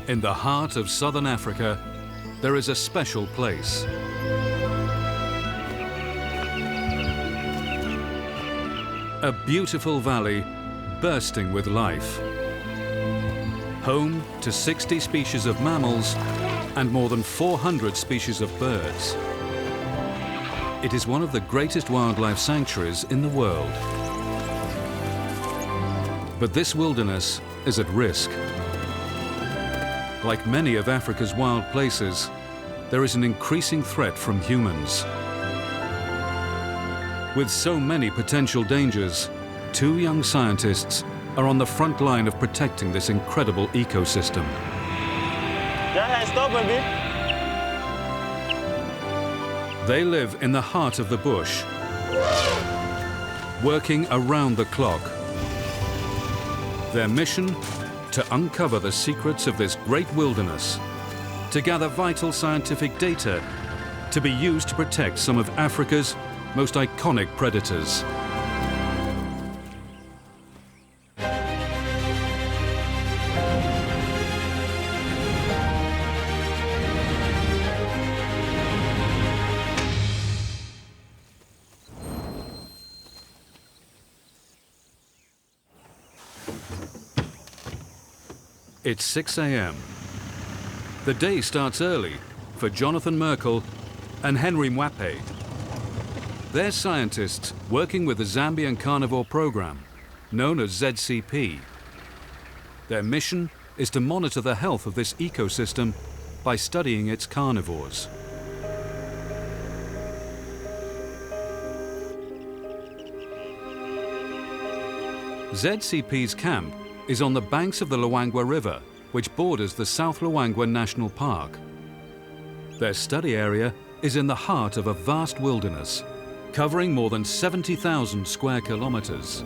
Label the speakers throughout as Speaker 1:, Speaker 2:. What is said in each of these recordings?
Speaker 1: In the heart of southern Africa, there is a special place. A beautiful valley bursting with life. Home to 60 species of mammals and more than 400 species of birds. It is one of the greatest wildlife sanctuaries in the world. But this wilderness is at risk. Like many of Africa's wild places, there is an increasing threat from humans. With so many potential dangers, two young scientists are on the front line of protecting this incredible ecosystem.
Speaker 2: Johnathan, stop a bit.
Speaker 1: They live in the heart of the bush, working around the clock. Their mission? To uncover the secrets of this great wilderness, to gather vital scientific data, to be used to protect some of Africa's most iconic predators. It's 6 a.m. The day starts early for Johnathan Merkle and Henry Mwape. They're scientists working with the Zambian carnivore program, known as ZCP. Their mission is to monitor the health of this ecosystem by studying its carnivores. ZCP's camp is on the banks of the Luangwa River, which borders the South Luangwa National Park. Their study area is in the heart of a vast wilderness, covering more than 70,000 square kilometers.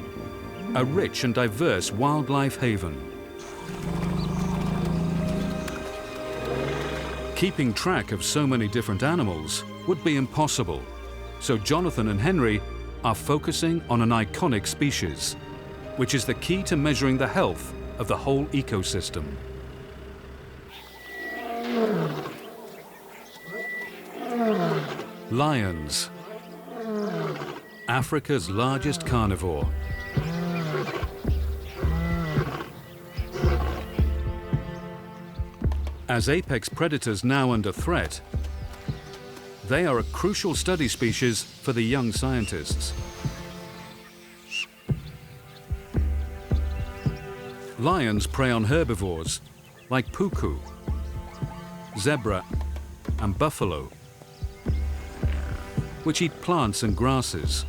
Speaker 1: A rich and diverse wildlife haven. Keeping track of so many different animals would be impossible, so Johnathan and Henry are focusing on an iconic species, which is the key to measuring the health of the whole ecosystem. Lions, Africa's largest carnivore. As apex predators now under threat, they are a crucial study species for the young scientists. Lions prey on herbivores like puku, zebra, and buffalo, which eat plants and grasses.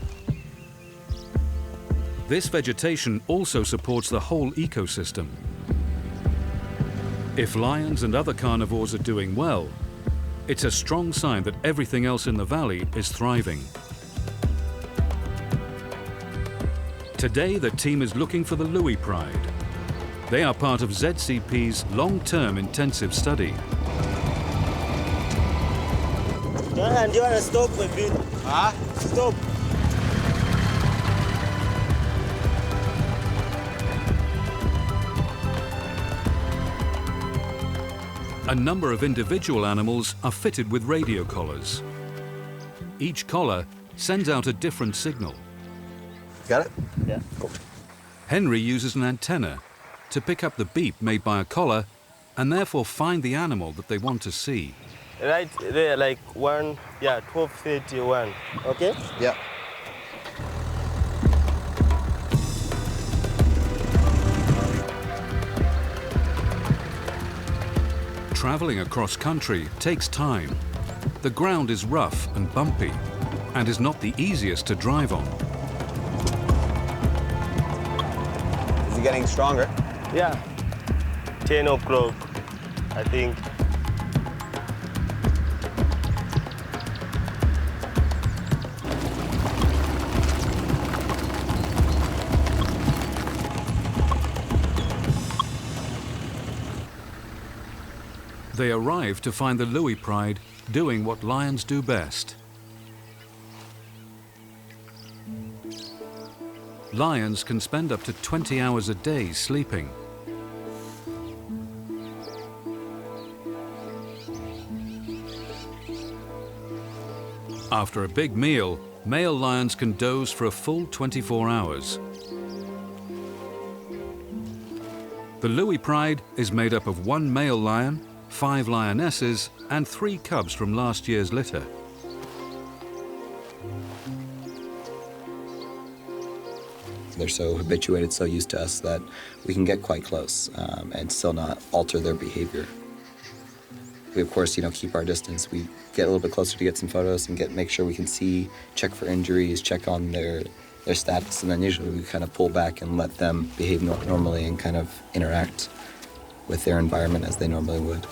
Speaker 1: This vegetation also supports the whole ecosystem. If lions and other carnivores are doing well, it's a strong sign that everything else in the valley is thriving. Today, the team is looking for the Louis Pride. They are part of ZCP's long-term intensive study.
Speaker 2: Johnathan, do you want to stop a bit? Huh? Stop.
Speaker 1: A number of individual animals are fitted with radio collars. Each collar sends out a different signal.
Speaker 3: Got it?
Speaker 2: Yeah. Cool.
Speaker 1: Henry uses an antenna to pick up the beep made by a collar and therefore find the animal that they want to see.
Speaker 2: Right there, like 12:31. Okay?
Speaker 3: Yeah.
Speaker 1: Traveling across country takes time. The ground is rough and bumpy and is not the easiest to drive on.
Speaker 3: Is it getting stronger?
Speaker 2: Yeah. 10 o'clock, I think.
Speaker 1: They arrive to find the Louis Pride doing what lions do best. Lions can spend up to 20 hours a day sleeping. After a big meal, male lions can doze for a full 24 hours. The Louis Pride is made up of 1 male lion, 5 lionesses, and 3 cubs from last year's litter.
Speaker 4: They're so habituated, so used to us that we can get quite close and still not alter their behavior. We, of course, keep our distance. We get a little bit closer to get some photos and make sure we can see, check for injuries, check on their status, and then usually we kind of pull back and let them behave normally and kind of interact with their environment as they normally would.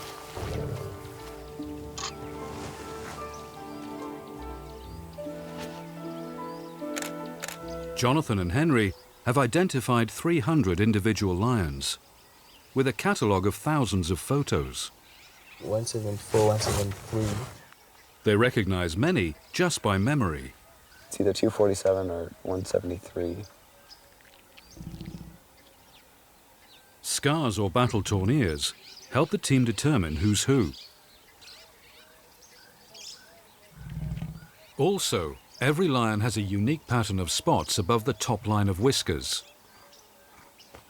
Speaker 1: Johnathan and Henry have identified 300 individual lions, with a catalogue of thousands of photos.
Speaker 2: 174, 173.
Speaker 1: They recognize many just by memory.
Speaker 3: It's either 247 or 173.
Speaker 1: Scars or battle-torn ears help the team determine who's who. Also, every lion has a unique pattern of spots above the top line of whiskers.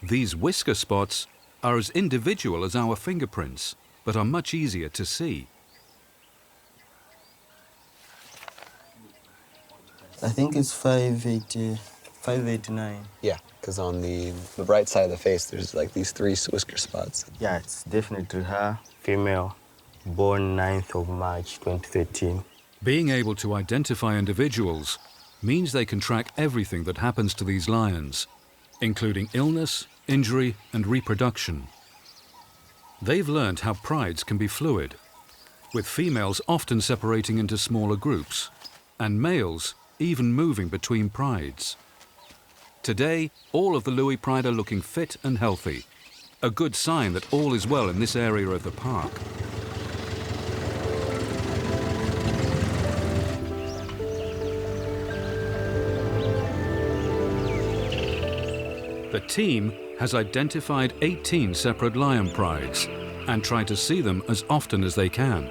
Speaker 1: These whisker spots are as individual as our fingerprints, but are much easier to see.
Speaker 2: I think it's 580, 589.
Speaker 3: Yeah, because on the right side of the face, there's like these 3 whisker spots.
Speaker 2: Yeah, it's definitely her. Female, born 9th of March 2013.
Speaker 1: Being able to identify individuals means they can track everything that happens to these lions, including illness, injury, and reproduction. They've learned how prides can be fluid, with females often separating into smaller groups, and males even moving between prides. Today, all of the Louis Pride are looking fit and healthy, a good sign that all is well in this area of the park. The team has identified 18 separate lion prides and tried to see them as often as they can.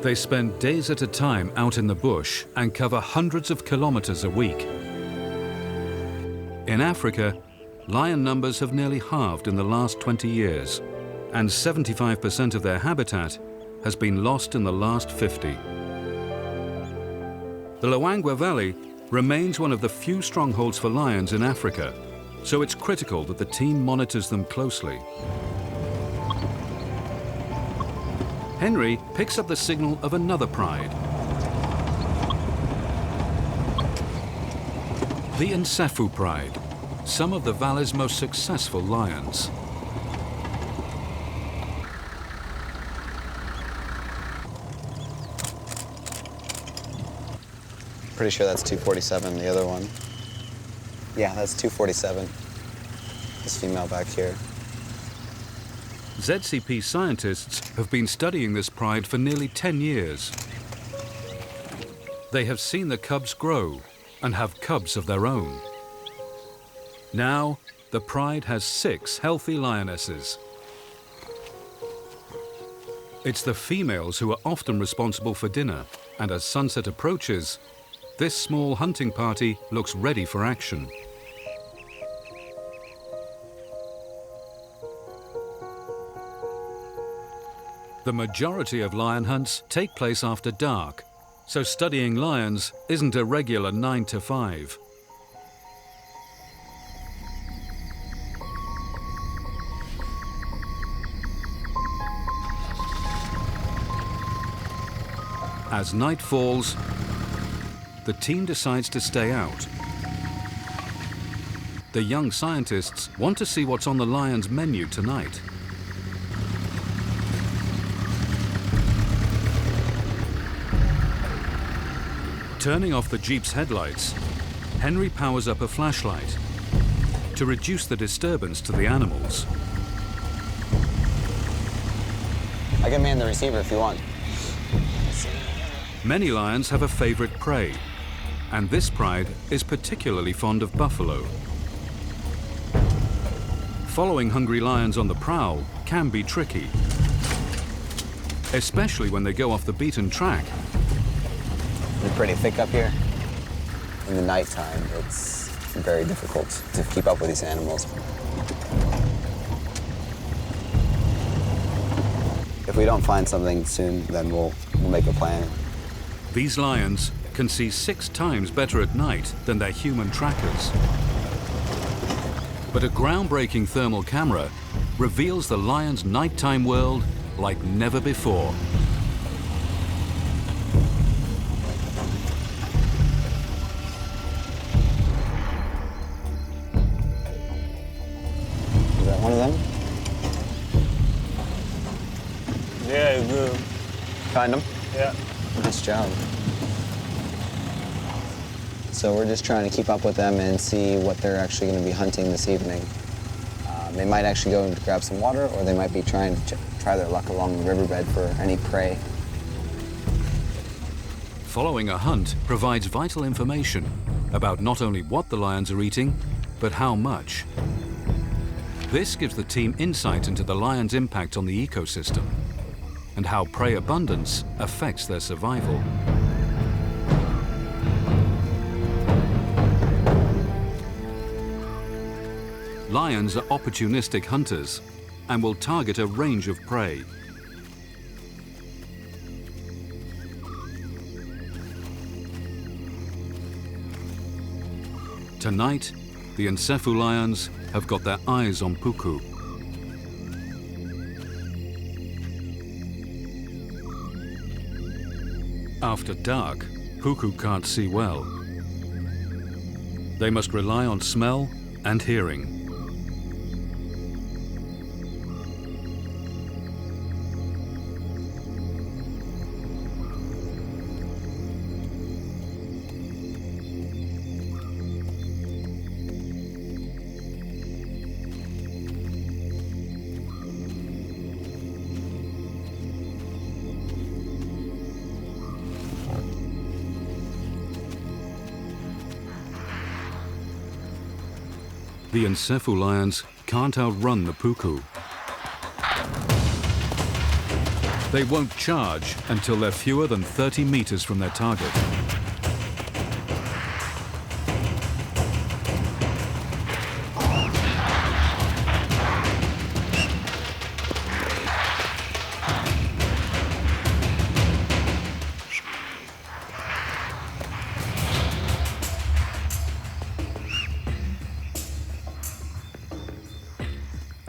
Speaker 1: They spend days at a time out in the bush and cover hundreds of kilometers a week. In Africa, lion numbers have nearly halved in the last 20 years, and 75% of their habitat has been lost in the last 50. The Luangwa Valley remains one of the few strongholds for lions in Africa, so it's critical that the team monitors them closely. Henry picks up the signal of another pride. The Nsefu Pride, some of the valley's most successful lions.
Speaker 3: Pretty sure that's 247, the other one. Yeah, that's 247. This female back here.
Speaker 1: ZCP scientists have been studying this pride for nearly 10 years. They have seen the cubs grow and have cubs of their own. Now, the pride has 6 healthy lionesses. It's the females who are often responsible for dinner, and as sunset approaches, this small hunting party looks ready for action. The majority of lion hunts take place after dark, so studying lions isn't a regular 9 to 5. As night falls, the team decides to stay out. The young scientists want to see what's on the lion's menu tonight. Turning off the Jeep's headlights, Henry powers up a flashlight to reduce the disturbance to the animals.
Speaker 3: I can man the receiver if you want.
Speaker 1: Many lions have a favorite prey, and this pride is particularly fond of buffalo. Following hungry lions on the prowl can be tricky, especially when they go off the beaten track
Speaker 3: They're pretty thick up here. In the nighttime, it's very difficult to keep up with these animals. If we don't find something soon, then we'll make a plan.
Speaker 1: These lions can see 6 times better at night than their human trackers. But a groundbreaking thermal camera reveals the lion's nighttime world like never before.
Speaker 3: Is that one of them?
Speaker 2: Yeah, good.
Speaker 3: Find them?
Speaker 2: Yeah.
Speaker 3: Nice job. So we're just trying to keep up with them and see what they're actually going to be hunting this evening. They might actually go and grab some water, or they might be trying to try their luck along the riverbed for any prey.
Speaker 1: Following a hunt provides vital information about not only what the lions are eating, but how much. This gives the team insight into the lion's impact on the ecosystem and how prey abundance affects their survival. Lions are opportunistic hunters and will target a range of prey. Tonight, the Nsefu lions have got their eyes on Puku. After dark, Puku can't see well. They must rely on smell and hearing. The Nsefu lions can't outrun the Puku. They won't charge until they're fewer than 30 meters from their target.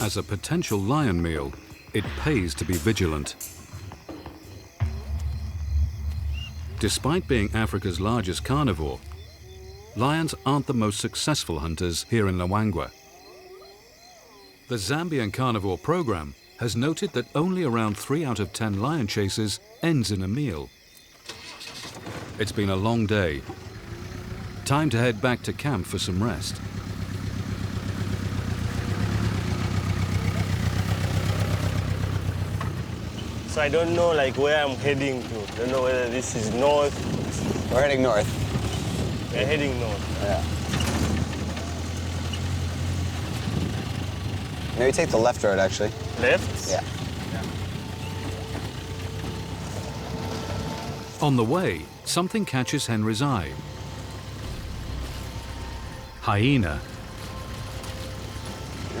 Speaker 1: As a potential lion meal, it pays to be vigilant. Despite being Africa's largest carnivore, lions aren't the most successful hunters here in Luangwa. The Zambian carnivore program has noted that only around 3 out of 10 lion chases ends in a meal. It's been a long day. Time to head back to camp for some rest.
Speaker 2: So I don't know like where I'm heading to. I don't know whether this is north.
Speaker 3: We're heading north.
Speaker 2: We're heading north.
Speaker 3: Yeah. Maybe take the left road, actually.
Speaker 2: Left?
Speaker 3: Yeah.
Speaker 1: On the way, something catches Henry's eye. Hyena.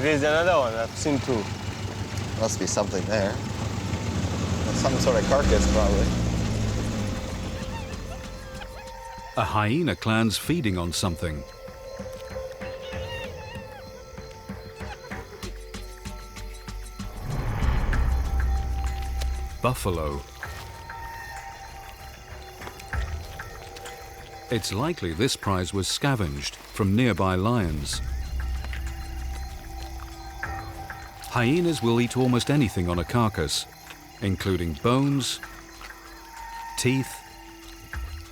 Speaker 2: There's another one I've seen too.
Speaker 3: Must be something there. Some sort of carcass, probably.
Speaker 1: A hyena clan's feeding on something. Buffalo. It's likely this prize was scavenged from nearby lions. Hyenas will eat almost anything on a carcass, including bones, teeth,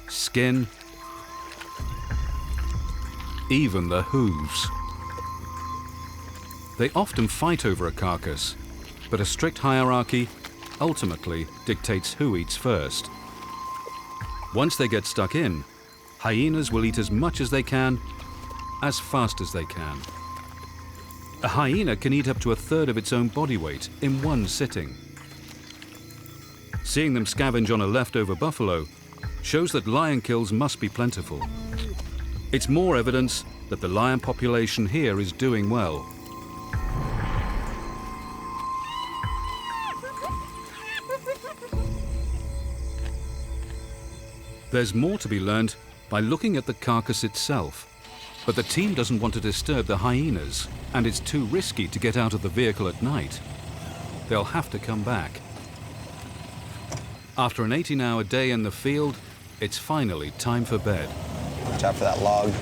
Speaker 1: skin, even the hooves. They often fight over a carcass, but a strict hierarchy ultimately dictates who eats first. Once they get stuck in, hyenas will eat as much as they can, as fast as they can. A hyena can eat up to 1/3 of its own body weight in one sitting. Seeing them scavenge on a leftover buffalo, shows that lion kills must be plentiful. It's more evidence that the lion population here is doing well. There's more to be learned by looking at the carcass itself, but the team doesn't want to disturb the hyenas, and it's too risky to get out of the vehicle at night. They'll have to come back. After an 18-hour day in the field, it's finally time for bed.
Speaker 3: Watch out for that log.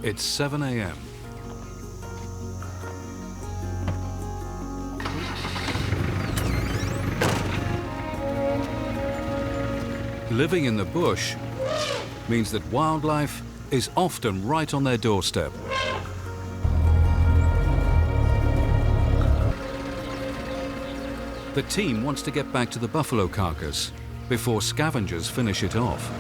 Speaker 1: It's 7 a.m. Living in the bush means that wildlife is often right on their doorstep. The team wants to get back to the buffalo carcass before scavengers finish it off.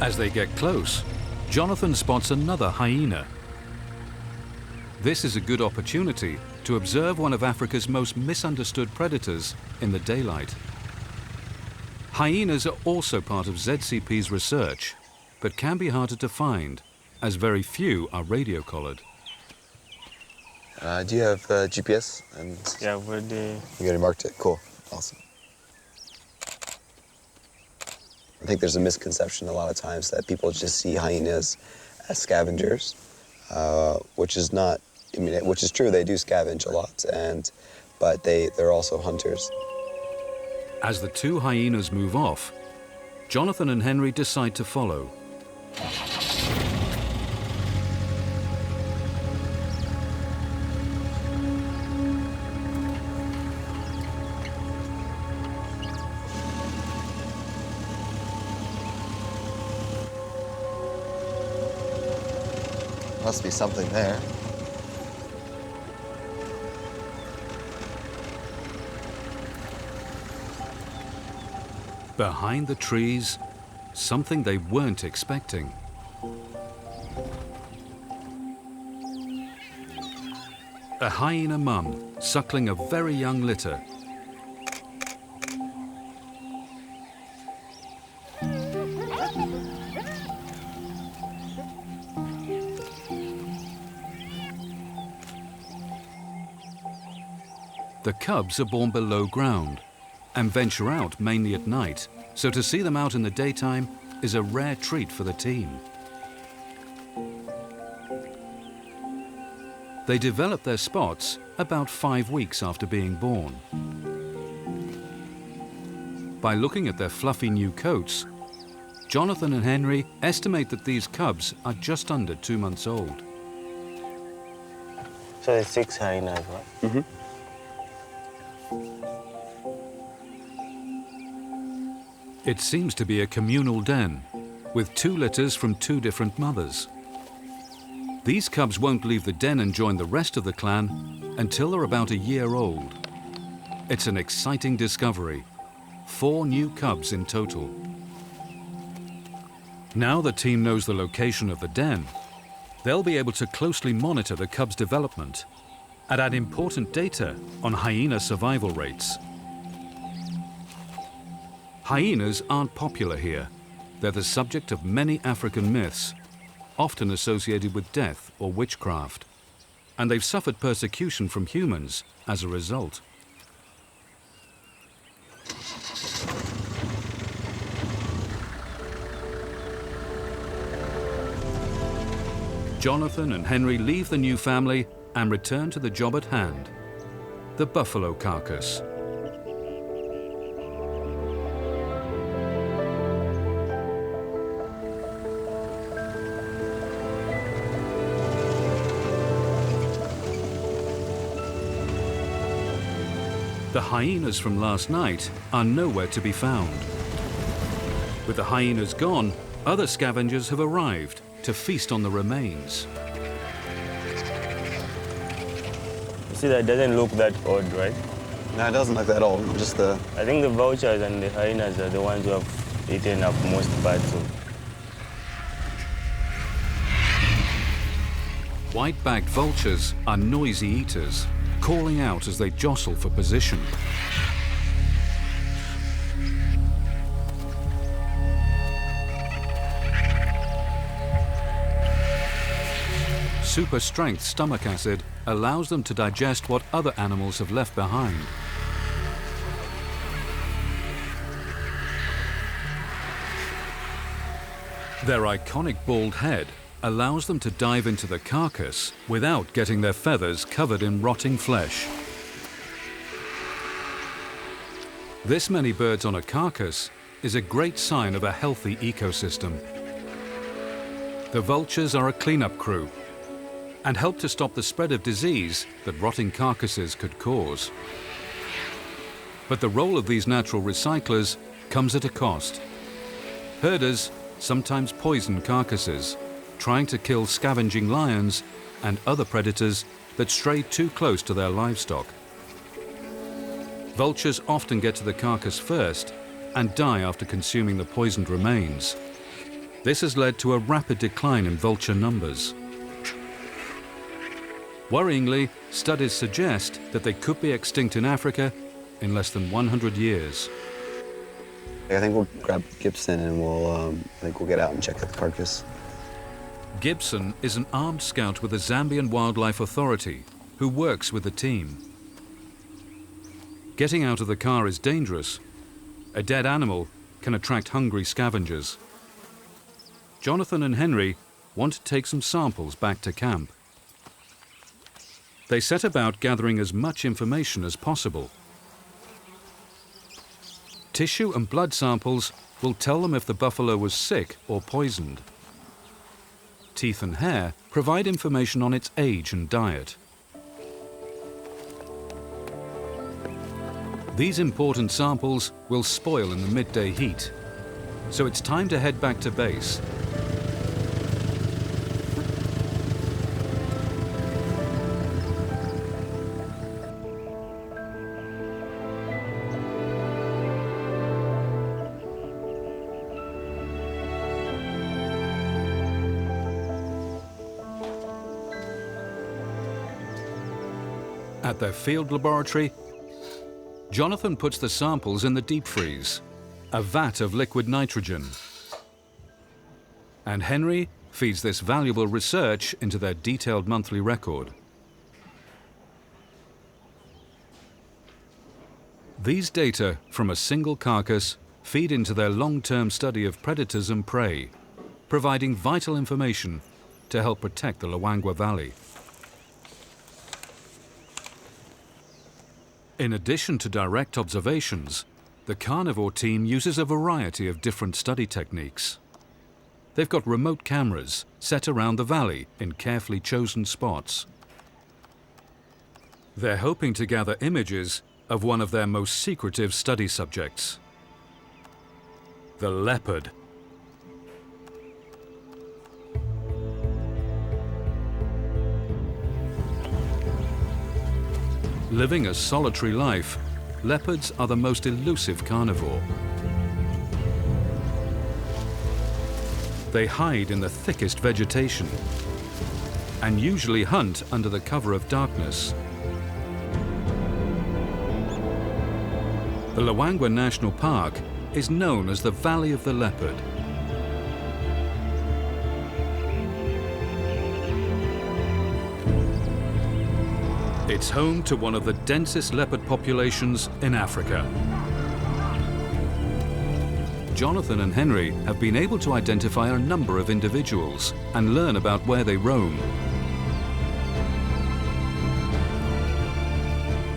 Speaker 1: As they get close, Johnathan spots another hyena. This is a good opportunity to observe one of Africa's most misunderstood predators in the daylight. Hyenas are also part of ZCP's research, but can be harder to find, as very few are radio-collared.
Speaker 3: Do you have GPS?
Speaker 2: Yeah, already.
Speaker 3: You already marked it? Cool. Awesome. I think there's a misconception a lot of times that people just see hyenas as scavengers, which is not, I mean, which is true, they do scavenge a lot, but they're also hunters.
Speaker 1: As the two hyenas move off, Johnathan and Henry decide to follow.
Speaker 3: Must be something there.
Speaker 1: Behind the trees, something they weren't expecting. A hyena mum suckling a very young litter. The cubs are born below ground and venture out mainly at night, so to see them out in the daytime is a rare treat for the team. They develop their spots about 5 weeks after being born. By looking at their fluffy new coats, Johnathan and Henry estimate that these cubs are just under 2 months old.
Speaker 2: So there's 6 hyenas, right?
Speaker 3: Mm-hmm.
Speaker 1: It seems to be a communal den, with 2 litters from 2 different mothers. These cubs won't leave the den and join the rest of the clan until they're about a year old. It's an exciting discovery. 4 new cubs in total. Now the team knows the location of the den, they'll be able to closely monitor the cubs' development and add important data on hyena survival rates. Hyenas aren't popular here. They're the subject of many African myths, often associated with death or witchcraft, and they've suffered persecution from humans as a result. Johnathan and Henry leave the new family and return to the job at hand, the buffalo carcass. The hyenas from last night are nowhere to be found. With the hyenas gone, other scavengers have arrived to feast on the remains.
Speaker 2: You see, that doesn't look that odd, right?
Speaker 3: No, it doesn't look that old. Just the.
Speaker 2: I think the vultures and the hyenas are the ones who have eaten up most parts of.
Speaker 1: White-backed vultures are noisy eaters, calling out as they jostle for position. Super-strength stomach acid allows them to digest what other animals have left behind. Their iconic bald head allows them to dive into the carcass without getting their feathers covered in rotting flesh. This many birds on a carcass is a great sign of a healthy ecosystem. The vultures are a cleanup crew and help to stop the spread of disease that rotting carcasses could cause. But the role of these natural recyclers comes at a cost. Herders sometimes poison carcasses, trying to kill scavenging lions and other predators that stray too close to their livestock. Vultures often get to the carcass first and die after consuming the poisoned remains. This has led to a rapid decline in vulture numbers. Worryingly, studies suggest that they could be extinct in Africa in less than 100 years.
Speaker 3: I think we'll grab Gibson and we'll get out and check out the carcass.
Speaker 1: Gibson is an armed scout with the Zambian Wildlife Authority who works with the team. Getting out of the car is dangerous. A dead animal can attract hungry scavengers. Johnathan and Henry want to take some samples back to camp. They set about gathering as much information as possible. Tissue and blood samples will tell them if the buffalo was sick or poisoned. Teeth and hair provide information on its age and diet. These important samples will spoil in the midday heat, so it's time to head back to base. At their field laboratory, Johnathan puts the samples in the deep freeze, a vat of liquid nitrogen. And Henry feeds this valuable research into their detailed monthly record. These data from a single carcass feed into their long-term study of predators and prey, providing vital information to help protect the Luangwa Valley. In addition to direct observations, the carnivore team uses a variety of different study techniques. They've got remote cameras set around the valley in carefully chosen spots. They're hoping to gather images of one of their most secretive study subjects, the leopard. Living a solitary life, leopards are the most elusive carnivore. They hide in the thickest vegetation and usually hunt under the cover of darkness. The Luangwa National Park is known as the Valley of the Leopard. It's home to one of the densest leopard populations in Africa. Johnathan and Henry have been able to identify a number of individuals and learn about where they roam.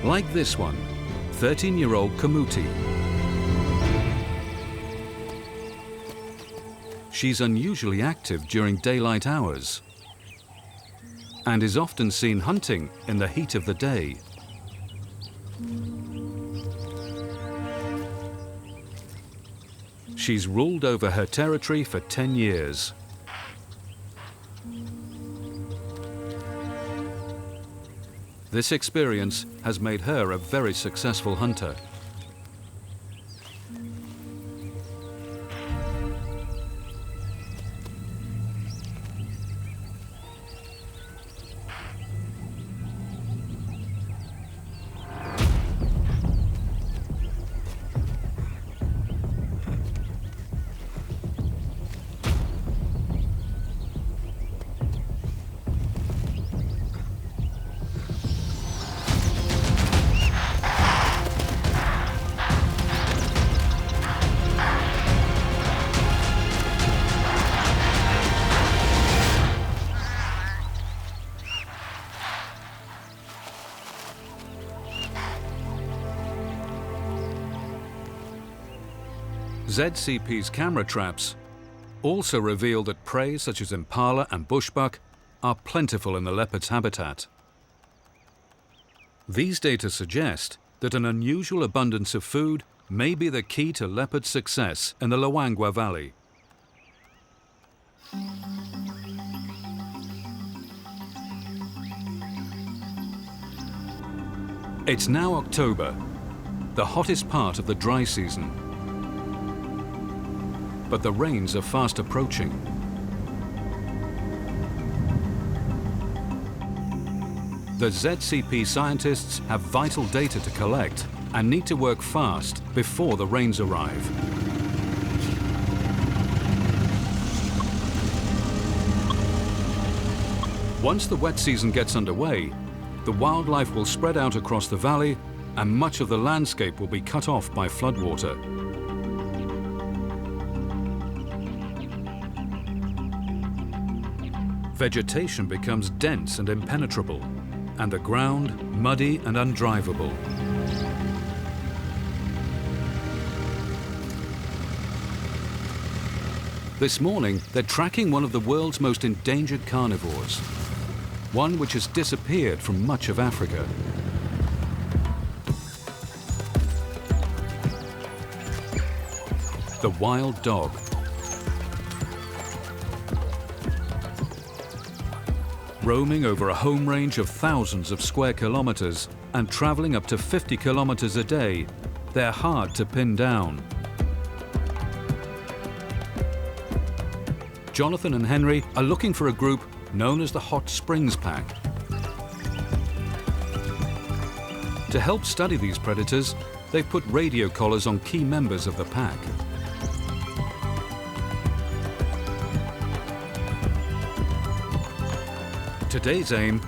Speaker 1: Like this one, 13-year-old Kamuti. She's unusually active during daylight hours and is often seen hunting in the heat of the day. She's ruled over her territory for 10 years. This experience has made her a very successful hunter. ZCP's camera traps also reveal that prey such as impala and bushbuck are plentiful in the leopard's habitat. These data suggest that an unusual abundance of food may be the key to leopard success in the Luangwa Valley. It's now October, the hottest part of the dry season. But the rains are fast approaching. The ZCP scientists have vital data to collect and need to work fast before the rains arrive. Once the wet season gets underway, the wildlife will spread out across the valley and much of the landscape will be cut off by floodwater. Vegetation becomes dense and impenetrable, and the ground muddy and undrivable. This morning, they're tracking one of the world's most endangered carnivores, one which has disappeared from much of Africa. The wild dog. Roaming over a home range of thousands of square kilometers and traveling up to 50 kilometers a day, they're hard to pin down. Johnathan and Henry are looking for a group known as the Hot Springs Pack. To help study these predators, they've put radio collars on key members of the pack. Today's aim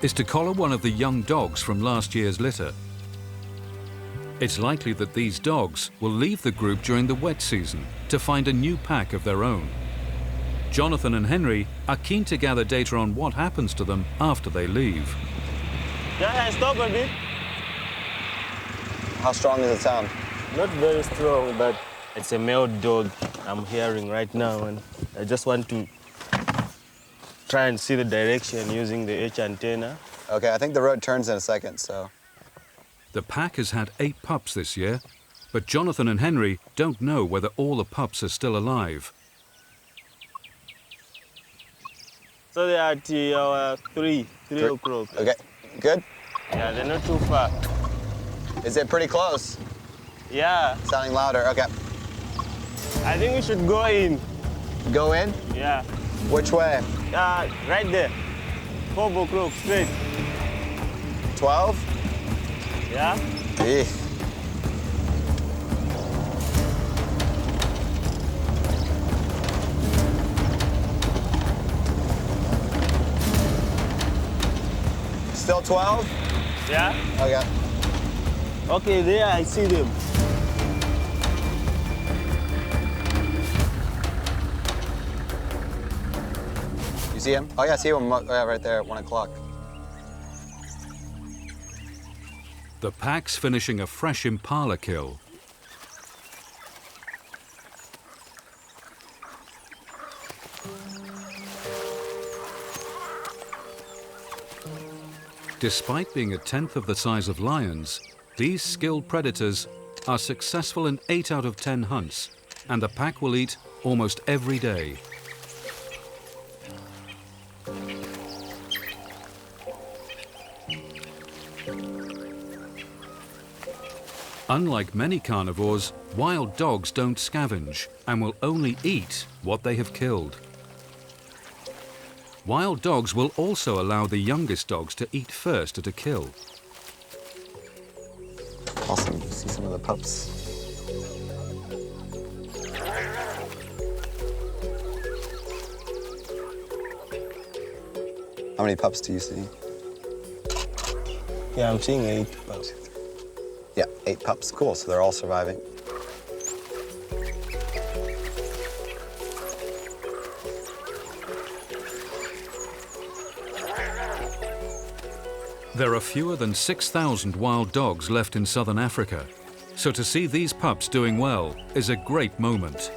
Speaker 1: is to collar one of the young dogs from last year's litter. It's likely that these dogs will leave the group during the wet season to find a new pack of their own. Johnathan and Henry are keen to gather data on what happens to them after they leave.
Speaker 2: Yeah, stop a bit.
Speaker 3: How strong is the sound?
Speaker 2: Not very strong, but it's a male dog I'm hearing right now, and I just want to try and see the direction using the H antenna.
Speaker 3: Okay, I think the road turns in a second, so.
Speaker 1: The pack has had 8 pups this year, but Johnathan and Henry don't know whether all the pups are still alive.
Speaker 2: So they are at 3 o'clock.
Speaker 3: Okay, good?
Speaker 2: Yeah, they're not too far.
Speaker 3: Is it pretty close?
Speaker 2: Yeah.
Speaker 3: Sounding louder, okay.
Speaker 2: I think we should go in.
Speaker 3: Go in?
Speaker 2: Yeah.
Speaker 3: Which way?
Speaker 2: Right there. 4 o'clock, straight.
Speaker 3: 12?
Speaker 2: Yeah?
Speaker 3: Eh. Still 12?
Speaker 2: Yeah?
Speaker 3: Okay.
Speaker 2: Okay, there I see them.
Speaker 3: see him? Oh yeah, I see him right there at 1 o'clock.
Speaker 1: The pack's finishing a fresh impala kill. Despite being a tenth of the size of lions, these skilled predators are successful in 8 out of 10 hunts, and the pack will eat almost every day. Unlike many carnivores, wild dogs don't scavenge and will only eat what they have killed. Wild dogs will also allow the youngest dogs to eat first at a kill.
Speaker 3: Awesome, you see some of the pups. How many pups do you see?
Speaker 2: Yeah, I'm seeing 8 pups.
Speaker 3: Yeah, 8 pups, cool, so they're all surviving.
Speaker 1: There are fewer than 6,000 wild dogs left in southern Africa, so to see these pups doing well is a great moment.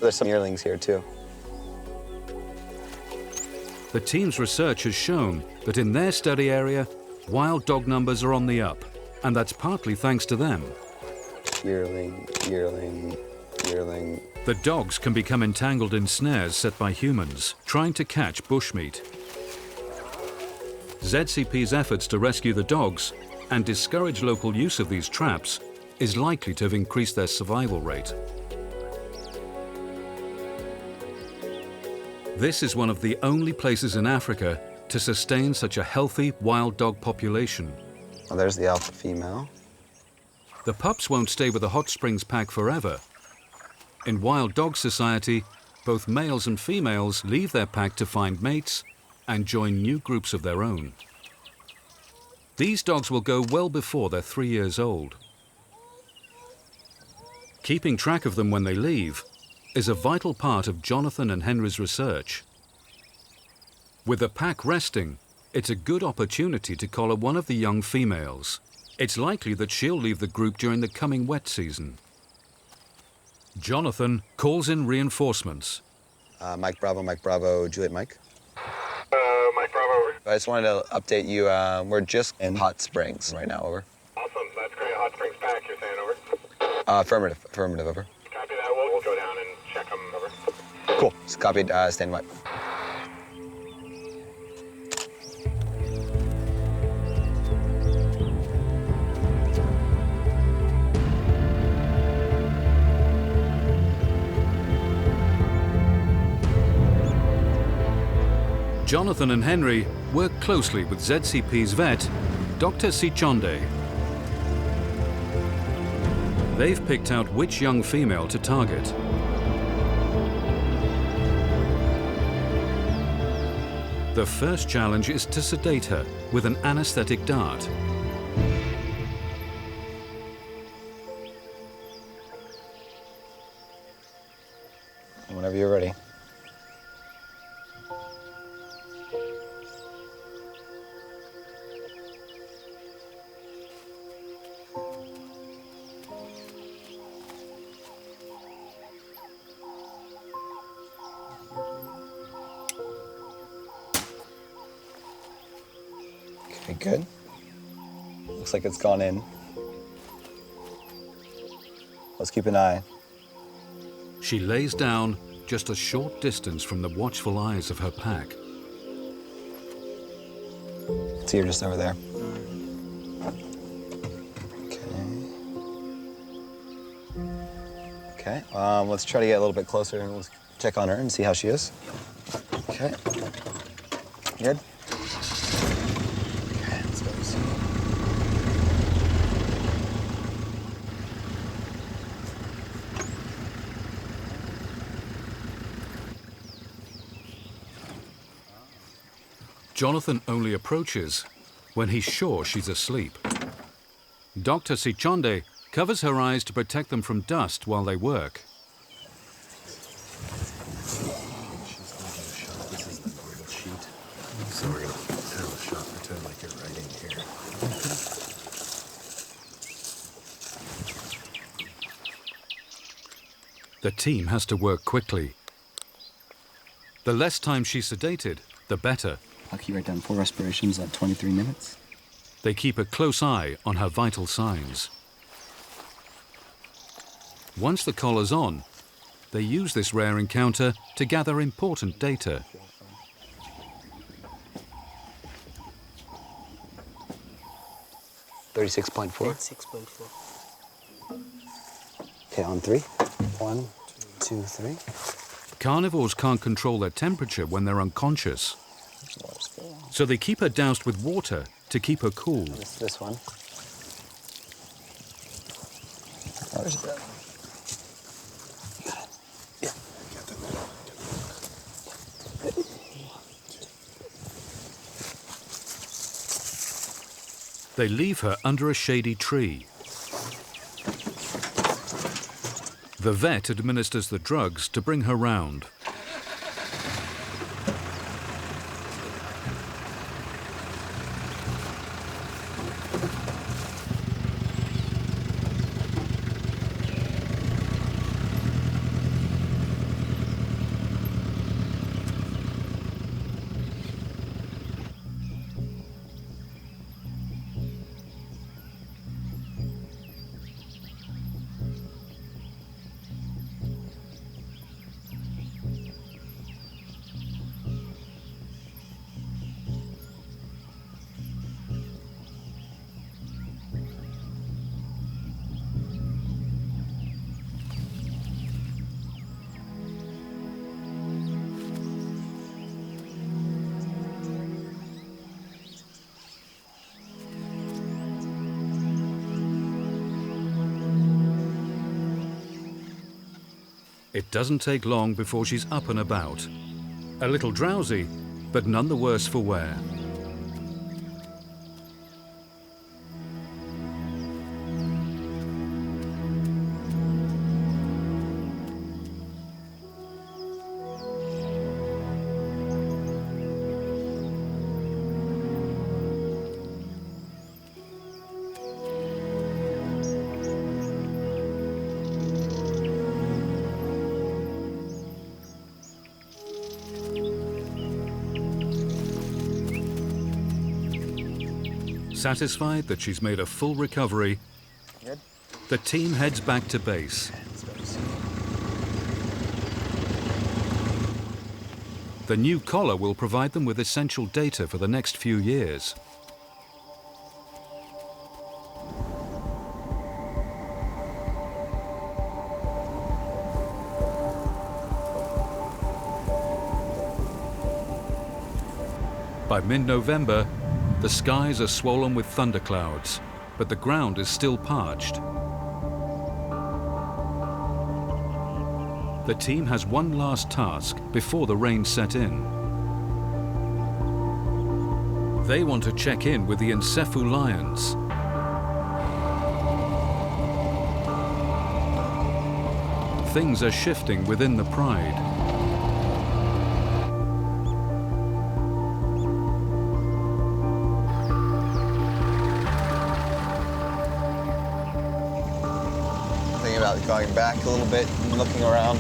Speaker 3: There's some yearlings here too.
Speaker 1: The team's research has shown that in their study area, wild dog numbers are on the up, and that's partly thanks to them.
Speaker 3: Yearling, yearling, yearling.
Speaker 1: The dogs can become entangled in snares set by humans, trying to catch bushmeat. ZCP's efforts to rescue the dogs and discourage local use of these traps is likely to have increased their survival rate. This is one of the only places in Africa to sustain such a healthy wild dog population.
Speaker 3: Oh, there's the alpha female.
Speaker 1: The pups won't stay with the Hot Springs pack forever. In wild dog society, both males and females leave their pack to find mates and join new groups of their own. These dogs will go well before they're 3 years old. Keeping track of them when they leave is a vital part of Johnathan and Henry's research. With the pack resting, it's a good opportunity to collar one of the young females. It's likely that she'll leave the group during the coming wet season. Johnathan calls in reinforcements.
Speaker 3: Mike Bravo, Juliet Mike.
Speaker 5: Mike Bravo, over.
Speaker 3: I just wanted to update you. We're just in Hot Springs right now, over.
Speaker 5: Awesome, that's great. Hot Springs pack, you're saying, over?
Speaker 3: Affirmative, over.
Speaker 5: Copy that. We'll go down and check them, over.
Speaker 3: Cool, just copied, stand by.
Speaker 1: Johnathan and Henry work closely with ZCP's vet, Dr. Sichonde. They've picked out which young female to target. The first challenge is to sedate her with an anesthetic dart.
Speaker 3: Whenever you're ready. Okay, good. Looks like it's gone in. Let's keep an eye.
Speaker 1: She lays down just a short distance from the watchful eyes of her pack.
Speaker 3: See her just over there. Okay. Okay. Let's try to get a little bit closer and let's check on her and see how she is. Okay. Good. Okay, let's go.
Speaker 1: Johnathan only approaches when he's sure she's asleep. Dr. Sichonde covers her eyes to protect them from dust while they work. The team has to work quickly. The less time she's sedated, the better.
Speaker 4: I'll keep right down 4 respirations at 23 minutes.
Speaker 1: They keep a close eye on her vital signs. Once the collar's on, they use this rare encounter to gather important data.
Speaker 3: $36.4.
Speaker 2: 6.4.
Speaker 3: Okay, on 3. 1, 2, 3.
Speaker 1: Carnivores can't control their temperature when they're unconscious, so they keep her doused with water to keep her cool.
Speaker 3: This one. Where's it? Yeah.
Speaker 1: They leave her under a shady tree. The vet administers the drugs to bring her round. It doesn't take long before she's up and about. A little drowsy, but none the worse for wear. Satisfied that she's made a full recovery, the team heads back to base. The new collar will provide them with essential data for the next few years. By mid-November, the skies are swollen with thunderclouds, but the ground is still parched. The team has one last task before the rain set in. They want to check in with the Nsefu lions. Things are shifting within the pride.
Speaker 3: Going back a little bit and looking around.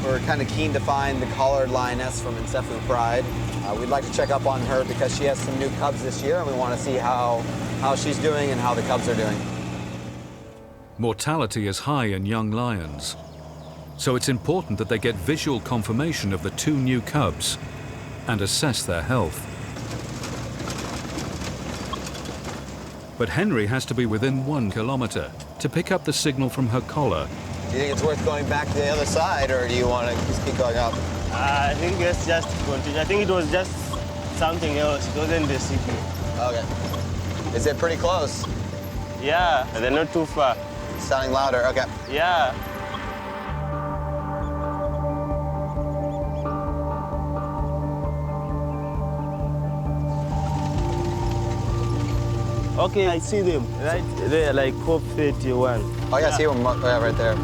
Speaker 3: We're kind of keen to find the collared lioness from Nsefu Pride. We'd like to check up on her because she has some new cubs this year, and we want to see how she's doing and how the cubs are doing.
Speaker 1: Mortality is high in young lions, so it's important that they get visual confirmation of the 2 new cubs and assess their health. But Henry has to be within 1 kilometer to pick up the signal from her collar.
Speaker 3: Do you think it's worth going back to the other side, or do you want to just keep going up?
Speaker 2: I think let's just continue. I think it was just something else. It wasn't the signal.
Speaker 3: Okay. Is it pretty close?
Speaker 2: Yeah, they're not too far.
Speaker 3: Sounding louder, okay.
Speaker 2: Yeah. Okay, I see them right there, like Cop 31.
Speaker 3: Oh, yeah, I see one right there.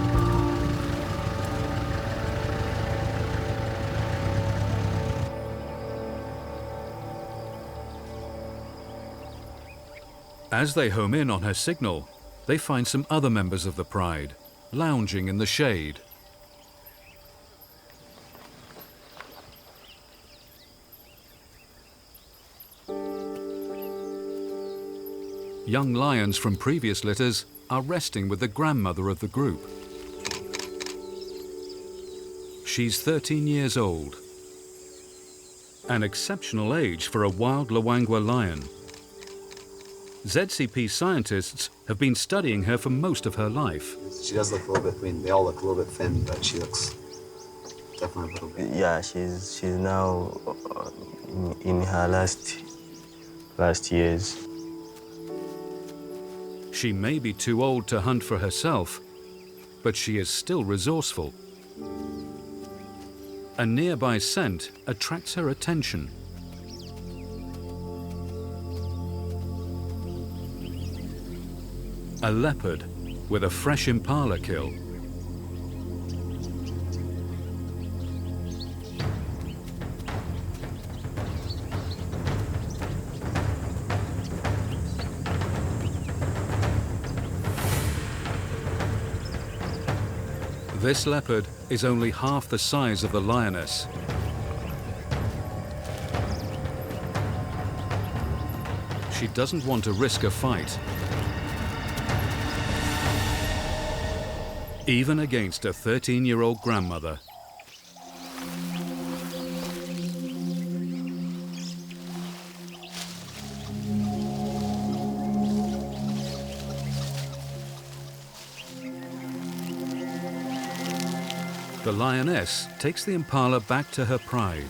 Speaker 1: As they home in on her signal, they find some other members of the pride, lounging in the shade. Young lions from previous litters are resting with the grandmother of the group. She's 13 years old, an exceptional age for a wild Luangwa lion. ZCP scientists have been studying her for most of her life.
Speaker 3: She does look a little bit, I mean, they all look a little bit thin, but she looks definitely a little bit.
Speaker 2: Yeah, she's now in her last years.
Speaker 1: She may be too old to hunt for herself, but she is still resourceful. A nearby scent attracts her attention. A leopard with a fresh impala kill. This leopard is only half the size of the lioness. She doesn't want to risk a fight, even against a 13-year-old grandmother. The lioness takes the impala back to her pride.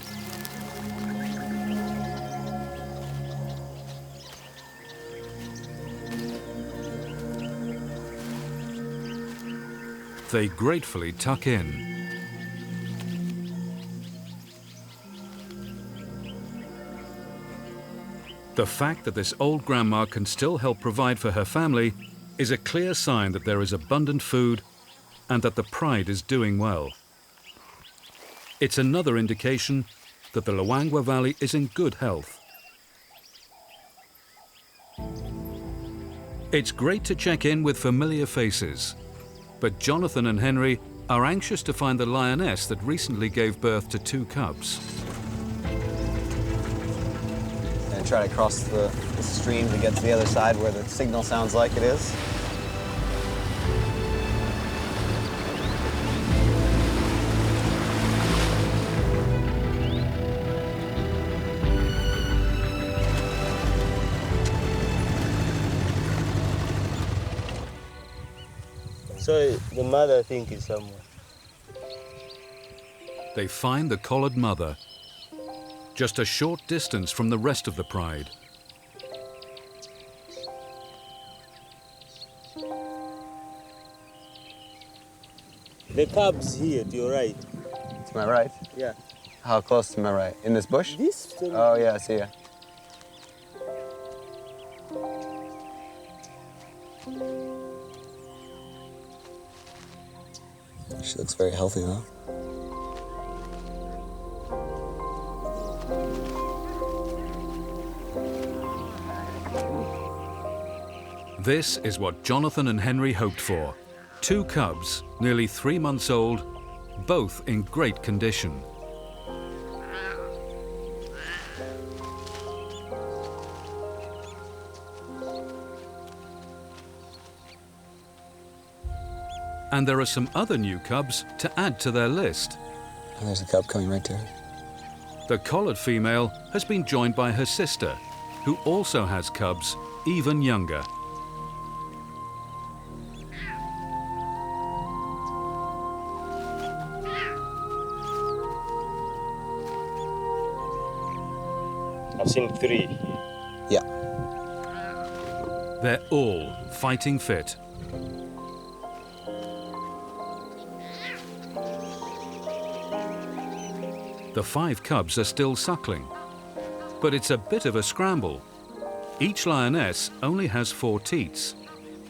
Speaker 1: They gratefully tuck in. The fact that this old grandma can still help provide for her family is a clear sign that there is abundant food and that the pride is doing well. It's another indication that the Luangwa Valley is in good health. It's great to check in with familiar faces, but Johnathan and Henry are anxious to find the lioness that recently gave birth to 2 cubs.
Speaker 3: And try to cross the stream to get to the other side where the signal sounds like it is.
Speaker 2: So the mother, I think, is somewhere.
Speaker 1: They find the collared mother, just a short distance from the rest of the pride.
Speaker 2: The cub's here to your right.
Speaker 3: To my right?
Speaker 2: Yeah.
Speaker 3: How close to my right? In this bush?
Speaker 2: This?
Speaker 3: Oh, yeah, I see ya. She looks very healthy, huh?
Speaker 1: This is what Johnathan and Henry hoped for. 2 cubs, nearly 3 months old, both in great condition. And there are some other new cubs to add to their list.
Speaker 3: Oh, there's a cub coming right to her.
Speaker 1: The collared female has been joined by her sister, who also has cubs even younger.
Speaker 2: I've seen 3.
Speaker 3: Yeah.
Speaker 1: They're all fighting fit. The 5 cubs are still suckling, but it's a bit of a scramble. Each lioness only has 4 teats,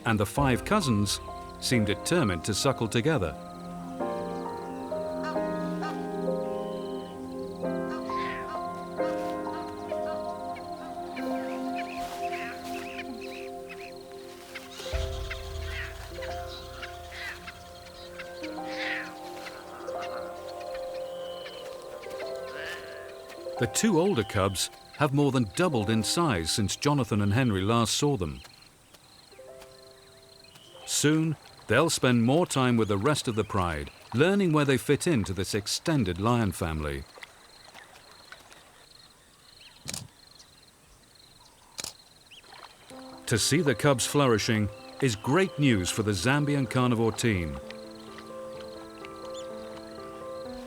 Speaker 1: and the 5 cousins seem determined to suckle together. The two older cubs have more than doubled in size since Johnathan and Henry last saw them. Soon, they'll spend more time with the rest of the pride, learning where they fit into this extended lion family. To see the cubs flourishing is great news for the Zambian carnivore team.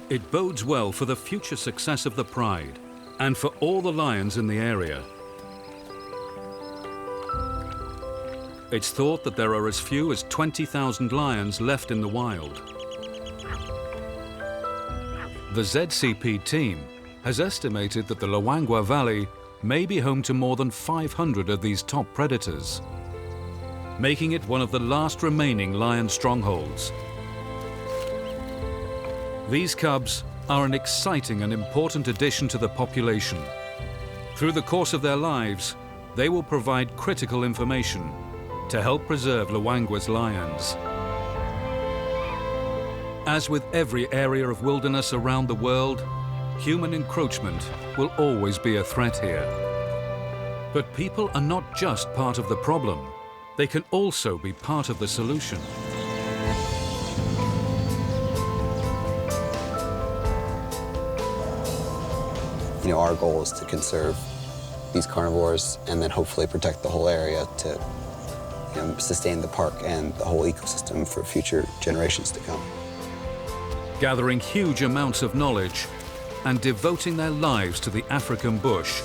Speaker 1: It bodes well for the future success of the pride and for all the lions in the area. It's thought that there are as few as 20,000 lions left in the wild. The ZCP team has estimated that the Luangwa Valley may be home to more than 500 of these top predators, making it one of the last remaining lion strongholds. These cubs are an exciting and important addition to the population. Through the course of their lives, they will provide critical information to help preserve Luangwa's lions. As with every area of wilderness around the world, human encroachment will always be a threat here. But people are not just part of the problem. They can also be part of the solution.
Speaker 3: You know, our goal is to conserve these carnivores and then hopefully protect the whole area to sustain the park and the whole ecosystem for future generations to come.
Speaker 1: Gathering huge amounts of knowledge and devoting their lives to the African bush,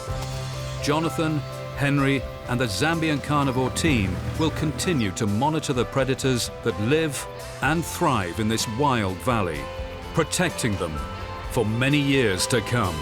Speaker 1: Johnathan, Henry, and the Zambian carnivore team will continue to monitor the predators that live and thrive in this wild valley, protecting them for many years to come.